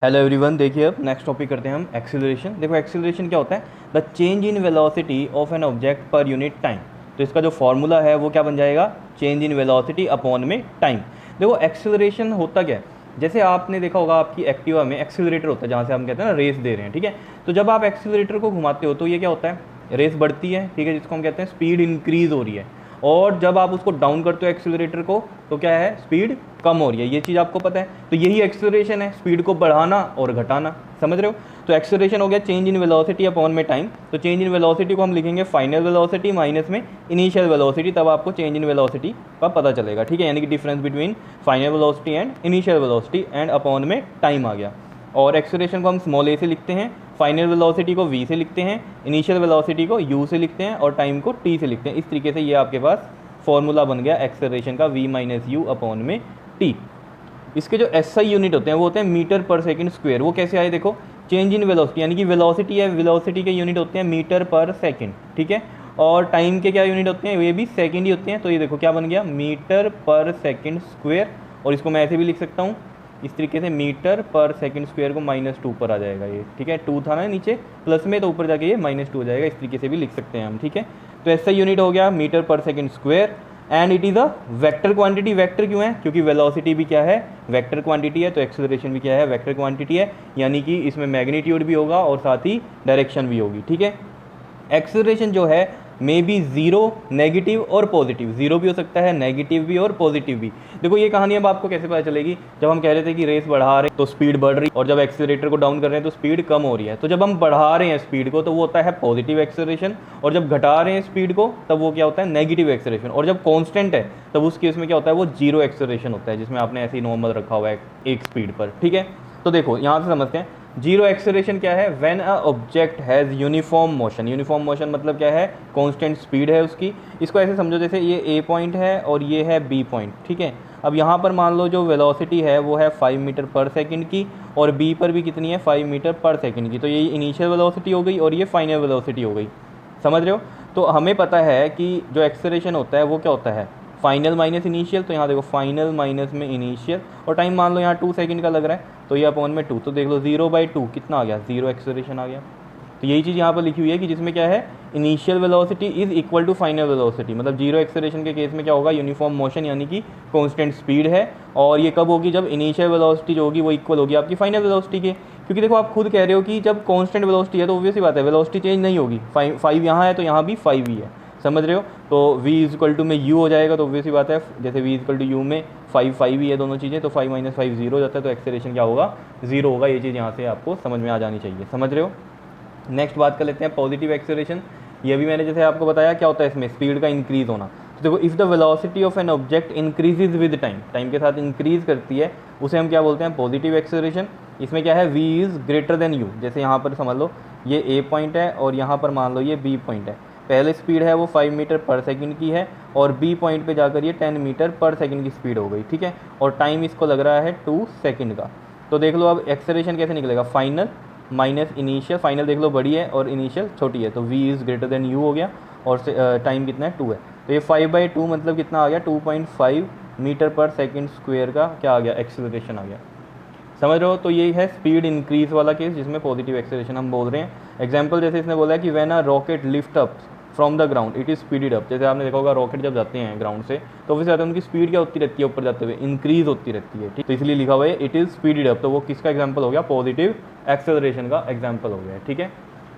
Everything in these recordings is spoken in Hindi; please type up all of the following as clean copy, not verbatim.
हेलो एवरीवन, देखिए अब नेक्स्ट टॉपिक करते हैं हम एक्सीलरेशन। देखो एक्सीलरेशन क्या होता है, the change in velocity of an object per unit time. तो इसका जो फॉर्मूला है वो क्या बन जाएगा, चेंज इन वेलोसिटी अपॉन में टाइम। देखो एक्सीलरेशन होता क्या है, जैसे आपने देखा होगा आपकी एक्टिवा में एक्सीलरेटर होता है, जहाँ से हम कहते हैं ना रेस दे रहे हैं, ठीक है। तो जब आप एक्सीलरेटर को घुमाते हो तो ये क्या होता है, रेस बढ़ती है, ठीक है, जिसको हम कहते हैं स्पीड इंक्रीज हो रही है। और जब आप उसको डाउन करते हो एक्सीलरेटर को तो क्या है, स्पीड कम हो रही है। ये चीज़ आपको पता है, तो यही एक्सीलरेशन है, स्पीड को बढ़ाना और घटाना, समझ रहे हो। तो एक्सीलरेशन हो गया चेंज इन वेलोसिटी अपॉन में टाइम। तो चेंज इन वेलोसिटी को हम लिखेंगे फाइनल वेलोसिटी माइनस में इनिशियल वेलोसिटी, तब आपको चेंज इन वेलोसिटी का पता चलेगा, ठीक है। यानी कि difference between final velocity and initial velocity and upon में टाइम आ गया। और एक्सीलरेशन को हम स्मॉल ए से लिखते हैं, फाइनल वेलोसिटी को v से लिखते हैं, इनिशियल वेलोसिटी को u से लिखते हैं और टाइम को t से लिखते हैं। इस तरीके से ये आपके पास फॉर्मूला बन गया एक्सेलरेशन का, v माइनस यू अपॉन में t। इसके जो SI यूनिट होते हैं वो होते हैं मीटर पर सेकंड स्क्वायर। वो कैसे आए, देखो चेंज इन वेलोसिटी, यानी कि वेलोसिटी है, वेलोसिटी के यूनिट होते हैं मीटर पर सेकंड, ठीक है। और टाइम के क्या यूनिट होते हैं, ये भी सेकंड ही होते हैं। तो ये देखो क्या बन गया, मीटर पर सेकंड स्क्वायर। और इसको मैं ऐसे भी लिख सकता हूँ इस तरीके से, मीटर पर सेकंड स्क्वायर को -2 पर आ जाएगा ये, ठीक है। 2 था ना नीचे प्लस में, तो ऊपर जाके ये -2 हो जाएगा। इस तरीके से भी लिख सकते हैं हम, ठीक है। तो ऐसा यूनिट हो गया मीटर पर second square and it is a vector quantity. Vector क्यों है, क्योंकि वेलोसिटी भी क्या है, वेक्टर क्वांटिटी है। तो एक्सेलरेशन भी क्या है, वेक्टर क्वांटिटी है, यानी कि इसमें मैग्नीट्यूड भी होगा और साथ ही डायरेक्शन भी होगी, ठीक है। एक्सेलरेशन जो है मे बी ज़ीरो, नेगेटिव और पॉजिटिव। ज़ीरो भी हो सकता है, नेगेटिव भी और पॉजिटिव भी। देखो ये कहानी अब आपको कैसे पता चलेगी, जब हम कह रहे थे कि रेस बढ़ा रहे हैं तो स्पीड बढ़ रही है, और जब एक्सेलरेटर को डाउन कर रहे हैं तो स्पीड कम हो रही है। तो जब हम बढ़ा रहे हैं स्पीड को तो वो होता है पॉजिटिव एक्सेलरेशन, और जब घटा रहे हैं स्पीड को तब वो क्या होता है, नेगेटिव एक्सेलरेशन। और जब कॉन्स्टेंट है तब उस केस में क्या होता है, वो जीरो एक्सेलरेशन होता है, जिसमें आपने ऐसे ही नॉर्मल रखा हुआ है एक स्पीड पर, ठीक है। तो देखो यहाँ से समझते हैं जीरो एक्सेलरेशन क्या है, when a object has uniform motion. Uniform motion मतलब क्या है, कांस्टेंट स्पीड है उसकी। इसको ऐसे समझो जैसे ये ए पॉइंट है और ये है बी पॉइंट, ठीक है। अब यहाँ पर मान लो जो वेलोसिटी है वो है 5 मीटर पर सेकंड की, और बी पर भी कितनी है, 5 मीटर पर सेकंड की। तो ये इनिशियल वेलोसिटी हो गई और ये फाइनल वेलोसिटी हो गई, समझ रहे हो। तो हमें पता है कि जो एक्सेलरेशन होता है वो क्या होता है, फाइनल माइनस इनिशियल। तो यहाँ देखो फाइनल माइनस में इनिशियल, और टाइम मान लो यहाँ 2 सेकंड का लग रहा है तो ये अपॉन में 2। तो देख लो 0/2 कितना आ गया, जीरो एक्सेलरेशन आ गया। तो यही चीज़ यहाँ पर लिखी हुई है कि जिसमें क्या है, initial velocity is equal to final velocity. मतलब जीरो एक्सेलरेशन के केस में क्या होगा, यूनिफॉर्म मोशन यानी कि कांस्टेंट स्पीड है। और ये कब होगी, जब इनिशियल वेलोसिटी जो होगी वो इक्वल होगी आपकी फाइनल वेलोसिटी के। क्योंकि देखो आप खुद कह रहे हो कि जब कांस्टेंट वेलोसिटी है तो ऑब्वियस सी बात है वेलोसिटी चेंज नहीं होगी। 5 यहाँ है तो यहाँ भी 5 ही है, समझ रहे हो। तो v इक्वल टू में u हो जाएगा, तो ऑब्वियस सी बात है जैसे v इक्वल टू u में 5 ही है दोनों चीज़ें, तो 5 - 5 0 हो जाता है। तो एक्सेलरेशन क्या होगा, 0 होगा। ये चीज़ यहाँ से आपको समझ में आ जानी चाहिए, समझ रहे हो। नेक्स्ट बात कर लेते हैं पॉजिटिव एक्सेलरेशन। ये भी मैंने जैसे आपको बताया क्या होता है इसमें, स्पीड का इंक्रीज़ होना। तो देखो if the velocity of an object increases with time, time के साथ इंक्रीज़ करती है, उसे हम क्या बोलते हैं, पॉजिटिव एक्सेलरेशन। इसमें क्या है, v is greater than u। जैसे यहाँ पर समझ लो ये a पॉइंट है और यहाँ पर मान लो ये b पॉइंट है। पहले स्पीड है वो 5 मीटर पर सेकंड की है, और बी पॉइंट पे जाकर ये 10 मीटर पर सेकंड की स्पीड हो गई, ठीक है। और टाइम इसको लग रहा है 2 सेकंड का। तो देख लो अब एक्सेलरेशन कैसे निकलेगा, फाइनल माइनस इनिशियल। फाइनल देख लो बड़ी है और इनिशियल छोटी है, तो v is greater than u हो गया, और टाइम कितना है, 2 है। तो ये 5/2 मतलब कितना आ गया, 2.5 मीटर पर सेकंड स्क्वायर का क्या आ गया, एक्सेलरेशन आ गया, समझ रहे हो। तो ये है स्पीड इंक्रीज वाला केस, जिसमें पॉजिटिव एक्सेलरेशन हम बोल रहे हैं। एग्जांपल जैसे इसने बोला है कि when a rocket lift up from the ground it is speeded up. जैसे आपने देखा होगा रॉकेट जब जाते हैं ग्राउंड से तो ऑब्वियसली जाते हैं उनकी स्पीड क्या होती रहती है, ऊपर जाते हुए इंक्रीज होती रहती है, ठीक। तो इसलिए लिखा हुआ है इट इज़ स्पीडेड अप। तो वो किसका एग्जाम्पल हो गया, पॉजिटिव एक्सेलरेशन का एग्जाम्पल हो गया, ठीक है।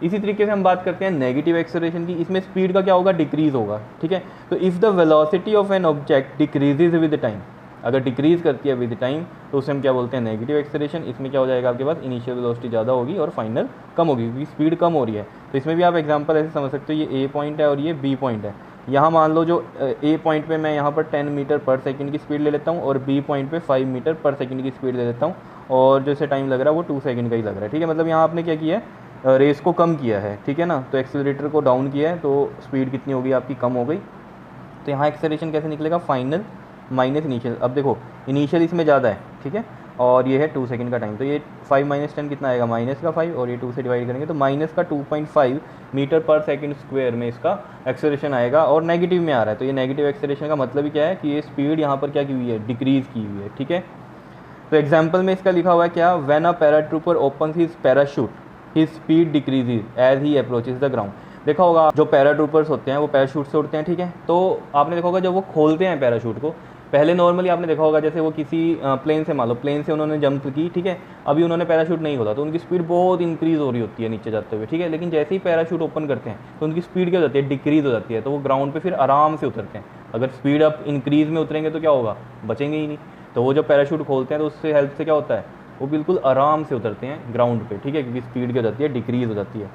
इसी तरीके से हम बात करते हैं नेगेटिव एक्सेलरेशन की। इसमें स्पीड का क्या होगा, डिक्रीज होगा, ठीक है। तो if the velocity of an object decreases with time, अगर डिक्रीज करती है विद टाइम तो उसे हम क्या बोलते हैं, नेगेटिव एक्सेलरेशन। इसमें क्या हो जाएगा, आपके पास इनिशियल वेलोसिटी ज़्यादा होगी और फाइनल कम होगी, क्योंकि स्पीड कम हो रही है। तो इसमें भी आप एग्जांपल ऐसे समझ सकते हो, ये a पॉइंट है और ये b पॉइंट है। यहाँ मान लो जो a पॉइंट पे मैं यहाँ पर 10 मीटर पर सेकंड की स्पीड ले लेता हूँ, और b पॉइंट पे 5 मीटर पर सेकंड की स्पीड ले लेता हूँ, और जैसे टाइम लग रहा है वो 2 सेकंड का ही लग रहा है, ठीक है। मतलब यहाँ आपने क्या किया है, रेस को कम किया है, ठीक है ना। तो एक्सेलरेटर को डाउन किया है तो स्पीड कितनी होगी आपकी, कम हो गई। तो यहाँ एक्सेलरेशन कैसे निकलेगा, फाइनल माइनस इनिशियल। अब देखो इनिशियल इसमें ज़्यादा है, ठीक है, और ये है 2 सेकंड का टाइम। तो ये 5 - 10 कितना आएगा, माइनस का 5, और ये 2 से डिवाइड करेंगे तो माइनस का 2.5 मीटर पर सेकंड स्क्वायर में इसका एक्सेलरेशन आएगा, और नेगेटिव में आ रहा है। तो ये नेगेटिव एक्सेलरेशन का मतलब ही क्या है कि ये स्पीड यहाँ पर क्या की हुई है, डिक्रीज़ की हुई है, ठीक है। तो एग्जाम्पल में इसका लिखा हुआ है क्या, when a paratrooper opens his parachute his speed decreases as he approaches the ground. देखा होगा जो पैराट्रूपर्स होते हैं वो पैराशूट से उड़ते हैं, ठीक है। तो आपने देखा होगा जब वो खोलते हैं पैराशूट को, पहले नॉर्मली आपने देखा होगा जैसे वो किसी प्लेन से, मान लो प्लेन से उन्होंने जंप की, ठीक है, अभी उन्होंने पैराशूट नहीं खोला तो उनकी स्पीड बहुत इंक्रीज़ हो रही होती है नीचे जाते हुए, ठीक है। लेकिन जैसे ही पैराशूट ओपन करते हैं तो उनकी स्पीड क्या हो जाती है, डिक्रीज़ हो जाती है, तो वो ग्राउंड पे फिर आराम से उतरते हैं। अगर स्पीड अप इंक्रीज़ में उतरेंगे तो क्या होगा, बचेंगे ही नहीं। तो वो जब पैराशूट खोलते हैं तो उससे हेल्प से क्या होता है, वो बिल्कुल आराम से उतरते हैं ग्राउंड पे, ठीक है, क्योंकि स्पीड क्या हो जाती है, डिक्रीज़ हो जाती है।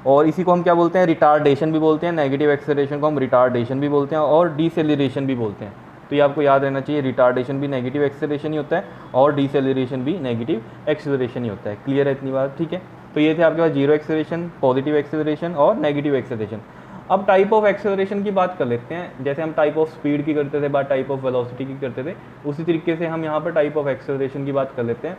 और इसी को हम क्या बोलते हैं, रिटार्डेशन भी बोलते हैं। नेगेटिव एक्सेलरेशन को हम रिटार्डेशन भी बोलते हैं और डिसेलरेशन भी बोलते हैं। तो ये आपको याद रहना चाहिए, रिटार्डेशन भी नेगेटिव एक्सेलरेशन ही होता है और डिसेलरेशन भी नेगेटिव एक्सेलरेशन ही होता है। क्लियर है इतनी बात, ठीक है। तो ये थे आपके पास जीरो एक्सेलरेशन, पॉजिटिव एक्सेलरेशन और नेगेटिव एक्सेलरेशन। अब टाइप ऑफ एक्सेलरेशन की बात कर लेते हैं। जैसे हम टाइप ऑफ स्पीड की करते थे, बात टाइप ऑफ वेलोसिटी की करते थे, उसी तरीके से हम यहाँ पर टाइप ऑफ एक्सेलरेशन की बात कर लेते हैं।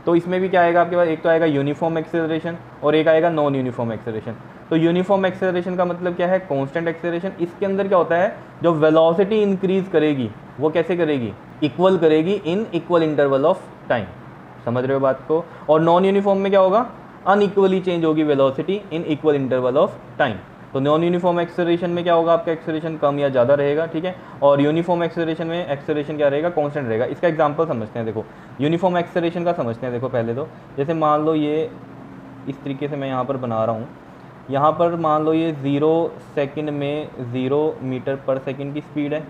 तो इसमें भी क्या आएगा आपके पास, एक तो आएगा यूनिफॉर्म एक्सेलरेशन और एक आएगा नॉन यूनिफॉर्म एक्सेलरेशन। तो यूनिफॉर्म एक्सेलरेशन का मतलब क्या है, कांस्टेंट एक्सेलरेशन। इसके अंदर क्या होता है, जो वेलोसिटी इंक्रीज करेगी वो कैसे करेगी, इक्वल करेगी in equal interval of time. समझ रहे हो बात को। और नॉन यूनिफॉर्म में क्या होगा, अनइक्वली चेंज होगी velocity in equal interval of time. तो नॉन यूनिफॉर्म एक्सेलरेशन में क्या होगा, आपका एक्सेलरेशन कम या ज़्यादा रहेगा, ठीक है। और यूनिफॉर्म एक्सेलरेशन में एक्सेलरेशन क्या रहेगा, कांस्टेंट रहेगा। इसका एग्जांपल समझते हैं, देखो यूनिफॉर्म एक्सेलरेशन का समझते हैं। देखो पहले तो जैसे मान लो ये इस तरीके से मैं यहाँ पर बना रहा हूँ, यहाँ पर मान लो ये 0 सेकंड में 0 मीटर पर सेकंड की स्पीड है,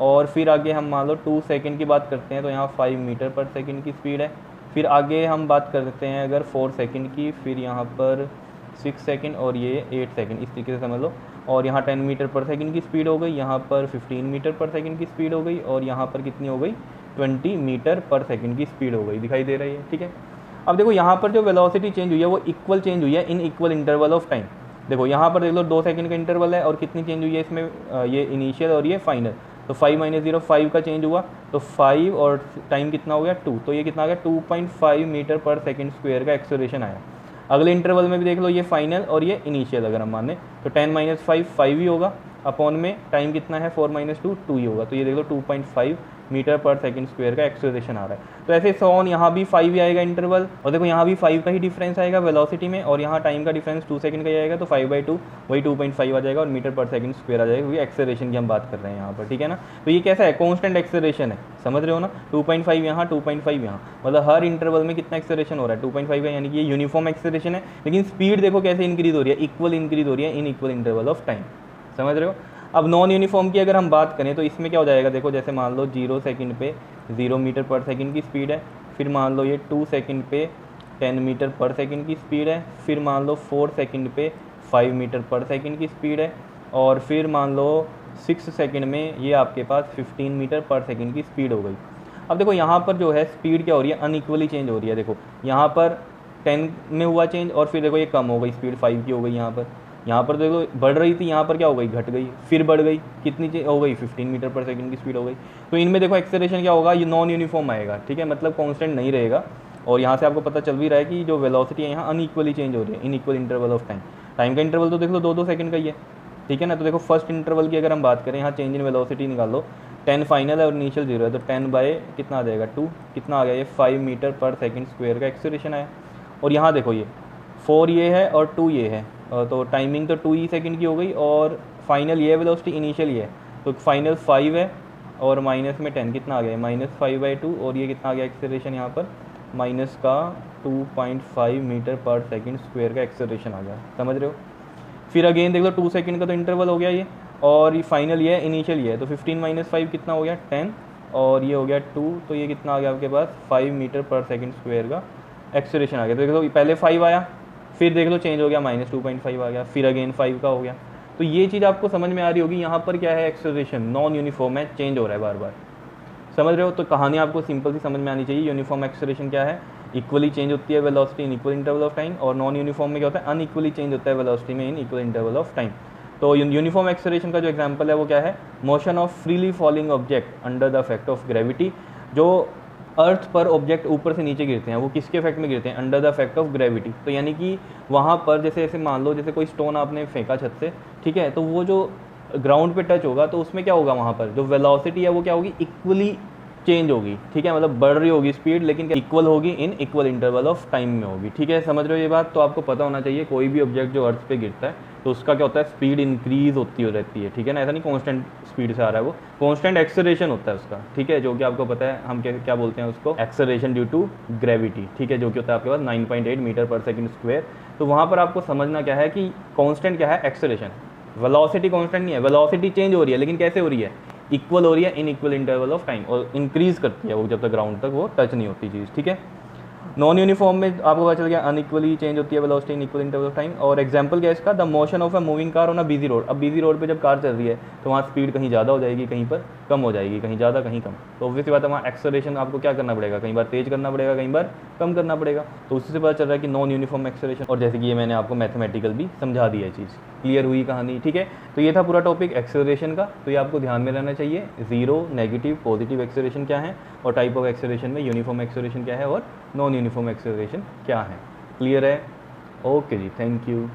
और फिर आगे हम मान लो 2 सेकंड की बात करते हैं तो यहाँ 5 मीटर पर सेकंड की स्पीड है। फिर आगे हम बात करते हैं अगर 4 सेकंड की, फिर यहाँ पर 6 सेकंड और ये 8 सेकंड, इस तरीके से समझ लो। और यहाँ 10 मीटर पर सेकंड की स्पीड हो गई, यहाँ पर 15 मीटर पर सेकंड की स्पीड हो गई, और यहाँ पर कितनी हो गई, 20 मीटर पर सेकंड की स्पीड हो गई। दिखाई दे रही है, ठीक है। अब देखो यहाँ पर जो वेलोसिटी चेंज हुई है वो इक्वल चेंज हुई है in equal interval of time. देखो यहाँ पर देख लो 2 सेकंड का इंटरवल है और कितनी चेंज हुई है इसमें, ये इनिशियल और ये फाइनल। तो 5 - 0 5 का चेंज हुआ, तो 5 और टाइम कितना हो गया 2, तो ये कितना आ गया 2.5 मीटर पर सेकंड स्क्वायर का एक्सेलरेशन आया। अगले इंटरवल में भी देख लो, ये फाइनल और ये इनिशियल अगर हम माने तो 10 - 5 5 ही होगा, अपॉन में टाइम कितना है 4 - 2 2 ही होगा। तो ये देख लो 2.5 मीटर पर सेकंड स्क्वायर का एक्सेलरेशन आ रहा है। तो ऐसे सोन यहाँ भी 5 ही आएगा इंटरवल, और देखो यहाँ भी 5 का ही डिफरेंस आएगा वेलोसिटी में, और यहाँ टाइम का डिफरेंस 2 सेकंड का ही आएगा, तो 5/2 वही 2.5 आ जाएगा और मीटर पर सेकंड स्क्वायर आ जाएगा, क्योंकि एक्सेलरेशन की हम बात कर रहे हैं यहाँ पर, ठीक है ना। तो ये कैसा है, कॉन्स्टेंट एक्सेलरेशन है, समझ रहे हो ना। 2.5 यहाँ 2.5 यहाँ, मतलब हर इंटरवल में कितना एक्सेलरेशन हो रहा है 2.5 का, यानी कि ये यूनिफॉर्म एक्सेलरेशन है। लेकिन स्पीड देखो कैसे इंक्रीज हो रही है, इक्वल इंक्रीज हो रही है in equal interval of time, समझ रहे हो। अब नॉन यूनिफॉर्म की अगर हम बात करें तो इसमें क्या हो जाएगा, देखो जैसे मान लो 0 सेकंड पे 0 मीटर पर सेकंड की स्पीड है, फिर मान लो ये 2 सेकंड पे 10 मीटर पर सेकंड की स्पीड है, फिर मान लो 4 सेकंड पे 5 मीटर पर सेकंड की स्पीड है, और फिर मान लो 6 सेकंड में ये आपके पास 15 मीटर पर सेकंड की स्पीड हो गई। अब देखो यहाँ पर जो है स्पीड क्या हो रही है, अनइक्वली चेंज हो रही है। देखो यहाँ पर 10 में हुआ चेंज, और फिर देखो ये कम हो गई, स्पीड 5 की हो गई। यहाँ पर देखो बढ़ रही थी, यहाँ पर क्या हो गई, घट गई, फिर बढ़ गई, कितनी हो गई 15 मीटर पर सेकंड की स्पीड हो गई। तो इनमें देखो एक्सेलरेशन क्या होगा, ये नॉन यूनिफॉर्म आएगा, ठीक है, मतलब कांस्टेंट नहीं रहेगा। और यहाँ से आपको पता चल भी रहा है कि जो वेलोसिटी है यहाँ अनइक्वली चेंज हो रही है in equal interval of time. Time का इंटरवल तो देख लो 2-2 सेकंड का ही है, ठीक है ना। तो देखो फर्स्ट इंटरवल की अगर हम बात करें, यहाँ चेंज इन वेलोसिटी निकाल लो, 10 फाइनल है और इनिशियल 0 है, तो 10 बाय कितना आ जाएगा 2, कितना आ गया ये 5 मीटर पर सेकंड स्क्वायर का एक्सेलरेशन आया। और यहाँ देखो ये 4 ये है और 2 ये है, तो टाइमिंग तो 2 ही सेकंड की हो गई, और फाइनल ये वेलोसिटी, इनिशियल ये है, तो फाइनल 5 है और माइनस में 10 कितना आ गया -5/2, और ये कितना आ गया एक्सेलरेशन यहाँ पर माइनस का 2.5 मीटर पर सेकंड स्क्वायर का एक्सेलरेशन आ गया, समझ रहे हो। फिर अगेन देख लो 2 सेकंड का तो इंटरवल हो गया ये, और ये फाइनल ये है, इनिशियल ये है, तो 15 - 5 कितना हो गया 10, और ये हो गया 2, तो ये कितना आ गया आपके पास 5 मीटर पर सेकंड स्क्वायर का एक्सेलरेशन आ गया। तो देखो पहले 5 आया, फिर देख लो चेंज हो गया -2.5 आ गया, फिर अगेन 5 का हो गया। तो ये चीज़ आपको समझ में आ रही होगी, यहाँ पर क्या है एक्सेलरेशन नॉन यूनिफॉर्म है, चेंज हो रहा है बार बार, समझ रहे हो। तो कहानी आपको सिंपल सी समझ में आनी चाहिए। यूनिफॉर्म एक्सेलरेशन क्या है, इक्वली चेंज होती है velocity in equal interval of time, और नॉन यूनिफॉर्म में क्या होता है, अनइक्वली चेंज होता है वेलोसिटी में in equal interval of time. तो यूनिफॉर्म एक्सेलरेशन का जो एग्जांपल है वो क्या है, motion of freely falling object under the effect of gravity. जो अर्थ पर ऑब्जेक्ट ऊपर से नीचे गिरते हैं वो किसके इफेक्ट में गिरते हैं, under the effect of gravity. तो यानी कि वहाँ पर जैसे मान लो जैसे कोई स्टोन आपने फेंका छत से, ठीक है, तो वो जो ग्राउंड पे टच होगा तो उसमें क्या होगा, वहाँ पर जो वेलोसिटी है वो क्या होगी, इक्वली चेंज होगी, ठीक है, मतलब बढ़ रही होगी स्पीड, लेकिन इक्वल होगी in equal interval of time में होगी, ठीक है, समझ रहे हो ये बात। तो आपको पता होना चाहिए कोई भी ऑब्जेक्ट जो अर्थ पे गिरता है तो उसका क्या होता है, स्पीड इंक्रीज होती रहती है, ठीक है ना, ऐसा नहीं कांस्टेंट स्पीड से आ रहा है वो, कांस्टेंट एक्सेलरेशन होता है उसका, ठीक है, जो कि आपको पता है हम क्या बोलते हैं उसको, एक्सेलरेशन ड्यू टू ग्रेविटी, ठीक है, जो कि होता है आपके पास 9.8 मीटर पर सेकंड स्क्वायर। तो वहाँ पर आपको समझना क्या है कि कांस्टेंट क्या है, एक्सेलरेशन, वेलोसिटी कांस्टेंट नहीं है, वेलोसिटी चेंज हो रही है, लेकिन कैसे हो रही है, इक्वल हो रही है in equal interval of time, और इंक्रीज करती है वो जब तक ग्राउंड तक वो टच नहीं होती चीज़, ठीक है। नॉन यूनिफॉर्म में आपको पता चल गया अनइक्वली चेंज होती है velocity in equal interval of time. और एग्जांपल क्या है इसका, the motion of a moving car on a busy road. अब बिजी रोड पे जब कार चल रही है तो वहाँ स्पीड कहीं ज़्यादा हो जाएगी, कहीं पर कम हो जाएगी, कहीं ज़्यादा कहीं कम, तो ऑब्वियस बात है वहाँ एक्सेलरेशन आपको क्या करना पड़ेगा, कहीं बार तेज करना पड़ेगा, कहीं बार कम करना पड़ेगा। तो उससे पता चल रहा है कि नॉन यूनिफॉर्म एक्सेलरेशन, और जैसे कि ये मैंने आपको मैथमेटिकल भी समझा दिया है, चीज़ क्लियर हुई कहानी, ठीक है। तो ये था पूरा टॉपिक एक्सेलरेशन का, तो ये आपको ध्यान में रहना चाहिए, जीरो, नेगेटिव, पॉजिटिव एक्सेलरेशन क्या है, और टाइप ऑफ एक्सेलरेशन में यूनिफॉर्म एक्सेलरेशन क्या है और नॉन यूनिफॉर्म एक्सेलरेशन क्या है, क्लियर है। ओके जी, थैंक यू।